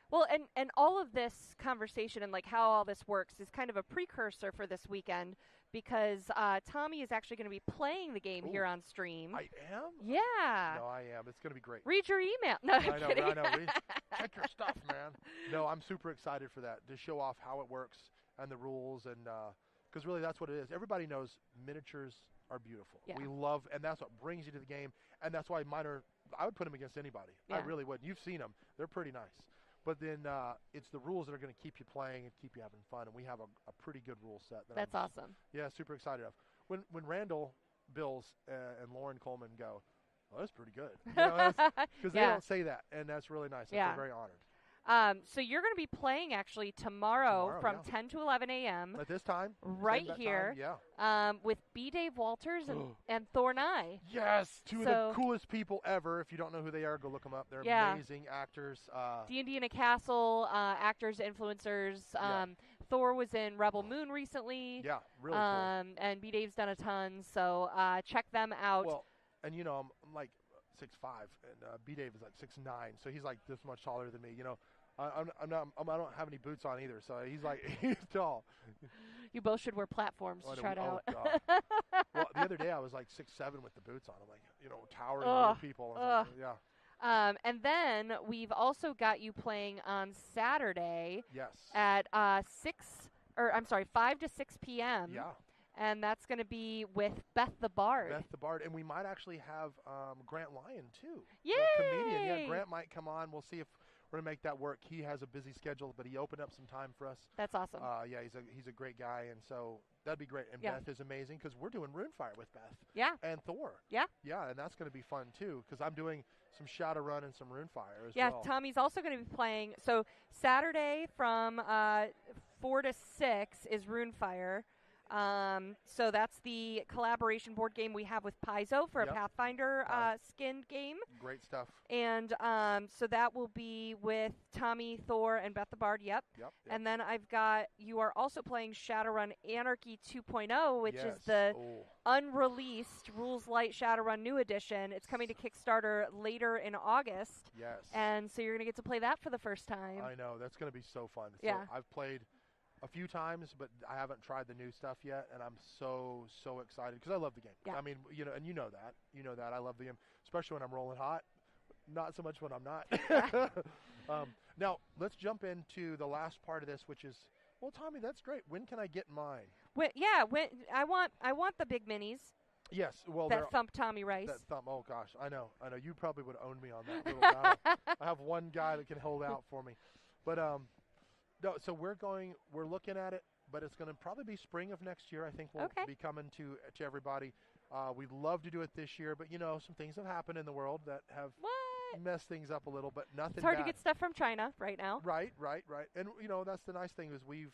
Well, and all of this conversation and, like, how all this works is kind of a precursor for this weekend, because Tommy is actually going to be playing the game here on stream. I am? Yeah. No, I am. It's going to be great. Read your email. No, I'm kidding. I know. Check your stuff, man. No, I'm super excited for that, to show off how it works and the rules, and because really that's what it is. Everybody knows miniatures are beautiful. Yeah. We love, and that's what brings you to the game, and that's why mine are. I would put them against anybody. Yeah. I really would. You've seen them; they're pretty nice. But then it's the rules that are going to keep you playing and keep you having fun, and we have a pretty good rule set. That's awesome. Yeah, super excited of. When Randall Bills and Lauren Coleman go, well, that's pretty good. Because they don't say that, and that's really nice. Yeah. I'm very honored. So you're going to be playing actually tomorrow from 10 to 11 a.m. At this time? Right here. Time, yeah. With B. Dave Walters and Thor Nye. Yes, two of the coolest people ever. If you don't know who they are, go look them up. They're amazing actors. D&D in a Castle, actors, influencers. Thor was in Rebel Moon recently. Yeah, really cool. And B. Dave's done a ton, so check them out. Well, and I'm like 6'5", and B. Dave is like 6'9", so he's like this much taller than me. I don't have any boots on either, so he's tall. You both should wear platforms to try it out. God. Well, the other day I was like 6'7" with the boots on. I'm like, towering over people. Yeah. And then we've also got you playing on Saturday. Yes. At 5 to 6 p.m. Yeah. And that's going to be with Beth the Bard. Beth the Bard, and we might actually have Grant Lyon too. Yay! The comedian. Yeah, Grant might come on. We'll see if we're gonna make that work. He has a busy schedule, but he opened up some time for us. That's awesome. Yeah, he's a great guy, and so that'd be great. And Beth is amazing because we're doing Runefire with Beth. Yeah. And Thor. Yeah. Yeah, and that's gonna be fun too because I'm doing some Shadowrun and some Runefire as well. Yeah, Tommy's also going to be playing. So Saturday from 4 to 6 is Runefire. So that's the collaboration board game we have with Paizo for a Pathfinder skinned game. Great stuff. And so that will be with Tommy, Thor, and Beth the Bard. Yep. And then you are also playing Shadowrun Anarchy 2.0, which is the unreleased Rules Light Shadowrun New Edition. It's coming to Kickstarter later in August. Yes. And so you're going to get to play that for the first time. I know. That's going to be so fun. Yeah. So I've played a few times, but I haven't tried the new stuff yet, and I'm so excited because I love the game. Yeah. I mean, and you know that I love the game, especially when I'm rolling hot. Not so much when I'm not. Now let's jump into the last part of this, which is, well, Tommy, that's great. When can I get mine? When I want the big minis. Yes, well, that thump Tommy Rice. That thump. Oh gosh, I know. You probably would own me on that little battle. I have one guy that can hold out for me, but no. So we're looking at it, but it's going to probably be spring of next year. I think we'll be coming to everybody. We'd love to do it this year, but some things have happened in the world that have messed things up a little, but nothing. It's hard bad. to get stuff from China right now. Right. And that's the nice thing is we've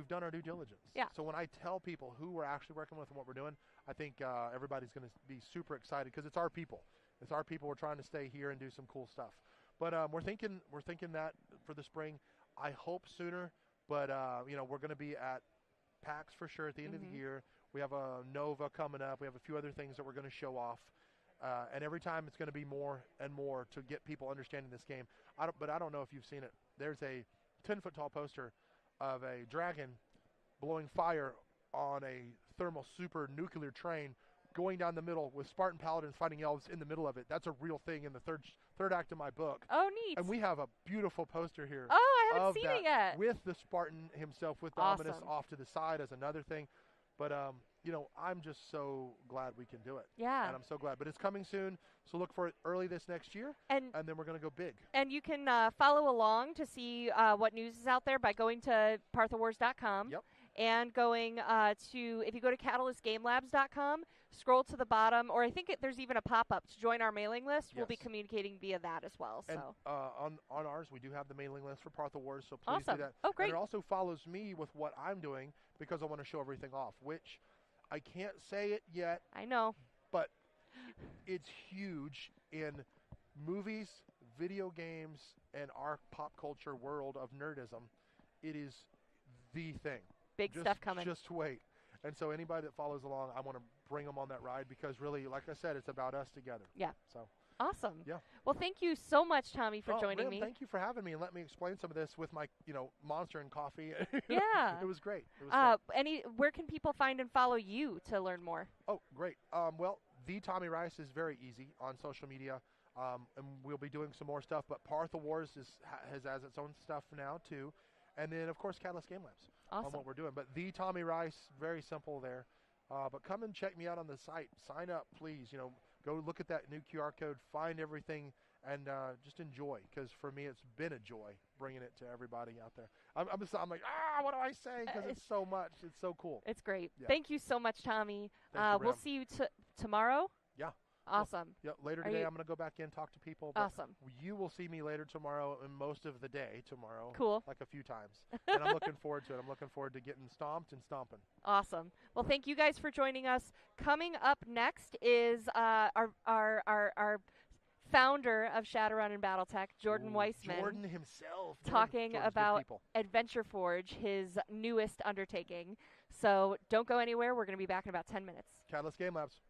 done our due diligence. Yeah. So when I tell people who we're actually working with and what we're doing, I think everybody's going to be super excited because it's our people. It's our people. We're trying to stay here and do some cool stuff. But we're thinking that for the spring. I hope sooner, but we're going to be at PAX for sure at the end of the year. We have a Nova coming up. We have a few other things that we're going to show off, and every time it's going to be more and more to get people understanding this game. But I don't know if you've seen it. There's a 10-foot tall poster of a dragon blowing fire on a thermal super nuclear train going down the middle with Spartan paladins fighting elves in the middle of it. That's a real thing in the third act of my book. Oh, neat. And we have a beautiful poster here. Oh, I haven't seen it yet. With the Spartan himself, with Dominus off to the side as another thing. But, I'm just so glad we can do it. Yeah. And I'm so glad. But it's coming soon, so look for it early this next year, and then we're going to go big. And you can follow along to see what news is out there by going to parthawars.com. Yep. And going if you go to catalystgamelabs.com, scroll to the bottom, or I think there's even a pop-up to join our mailing list. Yes. We'll be communicating via that as well. And so on ours, we do have the mailing list for Partha Wars, so please awesome. do that. Oh, great. And it also follows me with what I'm doing because I want to show everything off, which I can't say it yet. I know. But it's huge in movies, video games, and our pop culture world of nerdism. It is the thing. Big stuff coming. Just wait. And so anybody that follows along, I want to bring them on that ride because really, like I said, it's about us together. Yeah. So awesome. Yeah. Well, thank you so much, Tommy, for joining me. Thank you for having me and let me explain some of this with my, monster and coffee. Yeah. It was great. Where can people find and follow you to learn more? Oh, great. Well, the Tommy Rice is very easy on social media. And we'll be doing some more stuff, but Partha Wars has its own stuff now too. And then, of course, Catalyst Game Labs. on what we're doing. But the Tommy Rice, very simple there. But come and check me out on the site. Sign up, please. You know, go look at that new QR code, find everything, and just enjoy. Because for me, it's been a joy bringing it to everybody out there. I'm like, what do I say? Because it's so much. It's so cool. It's great. Yeah. Thank you so much, Tommy. Thank you, we'll see you tomorrow. Yeah. Awesome. Well, later today, I'm going to go back in and talk to people. But awesome. You will see me later tomorrow and most of the day tomorrow. Cool. Like a few times. And I'm looking forward to it. I'm looking forward to getting stomped and stomping. Awesome. Well, thank you guys for joining us. Coming up next is our founder of Shadowrun and Battletech, Jordan Weissman. Jordan himself. Talking about Adventure Forge, his newest undertaking. So don't go anywhere. We're going to be back in about 10 minutes. Catalyst Game Labs.